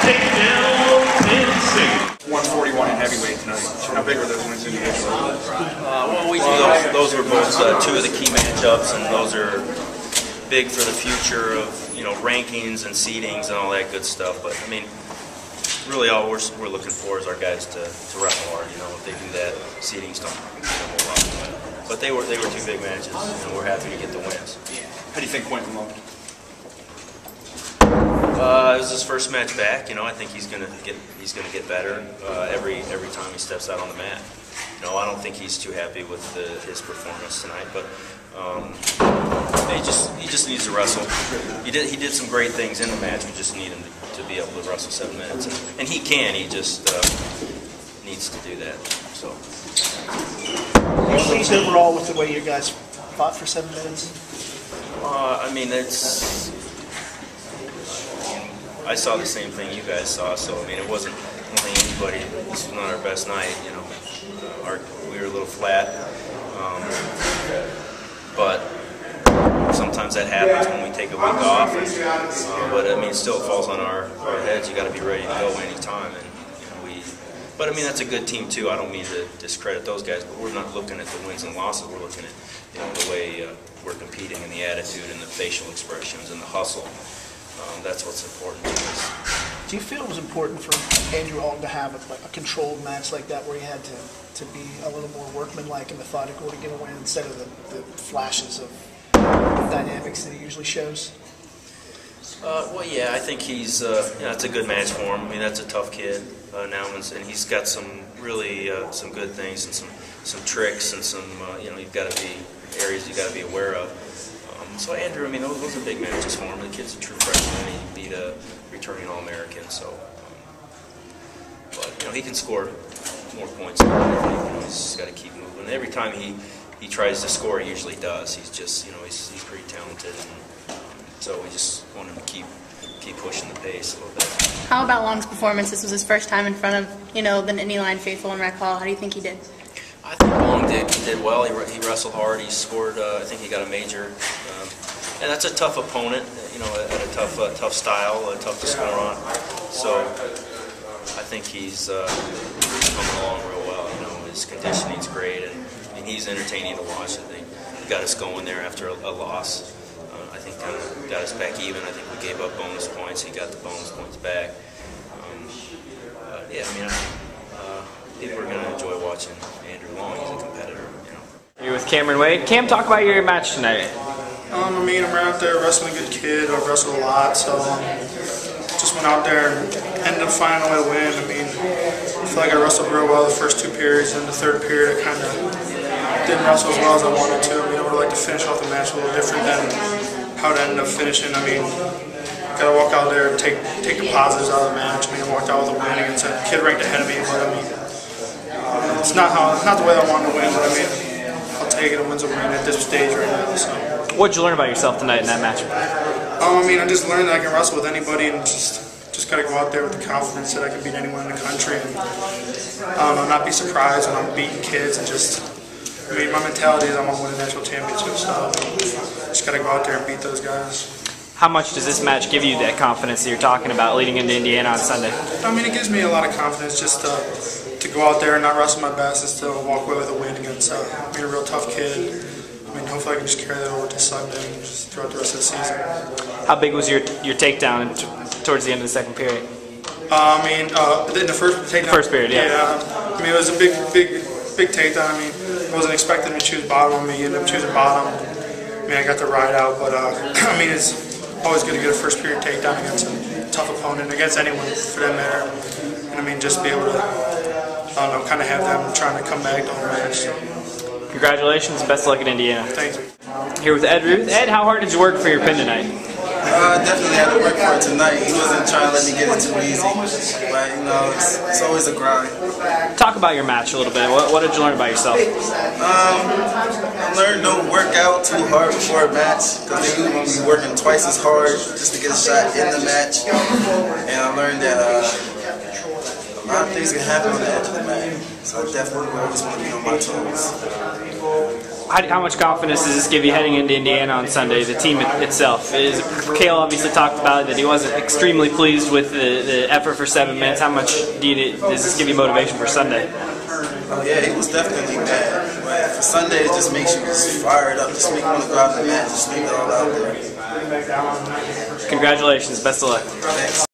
Takedown, Penn State. 141 in heavyweight tonight. How big are those wins individually? Well, we do those were both two of the key matchups, and those are big for the future of rankings and seedings and all that good stuff. But I mean, really all we're looking for is our guys to wrestle hard. If they do that, seedings don't mean a whole lot. But they were two big matches, and we're happy to get the wins. How do you think Quentin looked? It was his first match back. I think he's gonna get better every time he steps out on the mat. I don't think he's too happy with his performance tonight, but he just needs to wrestle. He did some great things in the match. We just need him to be able to wrestle 7 minutes, and he can. He just needs to do that. So. Are you pleased overall with the way you guys fought for 7 minutes? I mean, I saw the same thing you guys saw, so I mean, I don't think anybody. This was not our best night, we were a little flat, but sometimes that happens when we take a week off. But I mean, still, it falls on our heads. You got to be ready to go anytime, and But I mean, that's a good team too. I don't mean to discredit those guys, but we're not looking at the wins and losses. We're looking at the way we're competing and the attitude and the facial expressions and the hustle. That's what's important to us. Do you feel it was important for Andrew Alton to have a controlled match like that, where he had to be a little more workmanlike and methodical to get a win instead of the flashes of dynamics that he usually shows? Well, yeah, I think he's it's a good match for him. I mean, that's a tough kid now, and he's got some really some good things and some tricks and some you've got to be areas you got to be aware of. So Andrew, I mean, those are big matches for him. The kid's a true freshman. He beat a returning All-American, so. But he can score more points. He's just got to keep moving. Every time he tries to score, he usually does. He's just he's pretty talented, and so we just want him to keep pushing the pace a little bit. How about Long's performance? This was his first time in front of the Nittany Lion faithful in Rec Hall. How do you think he did? I think Long did well. He wrestled hard. He scored. I think he got a major, and that's a tough opponent. At a tough style, tough to score on. So I think he's coming along real well. His conditioning's great, and he's entertaining to watch. I think he got us going there after a loss. I think kind of got us back even. I think we gave up bonus points. He got the bonus points back. Yeah, I mean, people are going to enjoy watching Andrew Long. He's a competitor. You're with Cameron Wade. Cam, talk about your match tonight. I mean, I'm out there wrestling a good kid. I've wrestled a lot, so just went out there and ended up finding a way to win. I mean, I feel like I wrestled real well the first 2 periods, and the 3rd period I kind of didn't wrestle as well as I wanted to. I mean, I would like to finish off the match a little different than how it ended up finishing. I mean, got to walk out there and take the positives out of the match. I mean, I walked out with a win against a kid ranked ahead of me, but I mean, it's not the way I wanted to win, but I mean, I'll take it. A win's a win at this stage right now. So. What did you learn about yourself tonight in that match? I mean, I just learned that I can wrestle with anybody, and just got to go out there with the confidence that I can beat anyone in the country, and not be surprised when I'm beating kids, and I mean, my mentality is I want to win a national championship, so just got to go out there and beat those guys. How much does this match give you that confidence that you're talking about leading into Indiana on Sunday? I mean, it gives me a lot of confidence just to go out there and not wrestle my best and still walk away with a win against being a real tough kid. I mean, hopefully I can just carry that over to Sunday and just throughout the rest of the season. How big was your takedown towards the end of the 2nd period? I mean, in the first takedown. First period, yeah. Yeah. I mean, it was a big takedown. I mean, I wasn't expecting him to choose bottom on me. He ended up choosing bottom. I mean, I got the ride out, but I mean, it's always good to get a first period takedown against a tough opponent, against anyone for that matter. And I mean, just be able to, I don't know, kind of have them trying to come back the whole match. So. Congratulations, best of luck in Indiana. Thanks. Here with Ed Ruth. Ed, how hard did you work for your pin tonight? Definitely had to work for it tonight. He wasn't trying to let me get it too easy, but it's always a grind. Talk about your match a little bit. What did you learn about yourself? I learned don't work out too hard before a match, because they want me working twice as hard just to get a shot in the match. And I learned that a lot of things can happen on the edge of the mat, so I definitely always want to be on my toes. how much confidence does this give you heading into Indiana on Sunday, the team itself? Kale obviously talked about that he wasn't extremely pleased with the effort for 7 minutes. How much does this give you motivation for Sunday? Oh yeah, he was definitely mad. But for Sunday, it just makes you just fired up, just make you want to go out in the match, just leave it all out there. Congratulations. Best of luck. Thanks.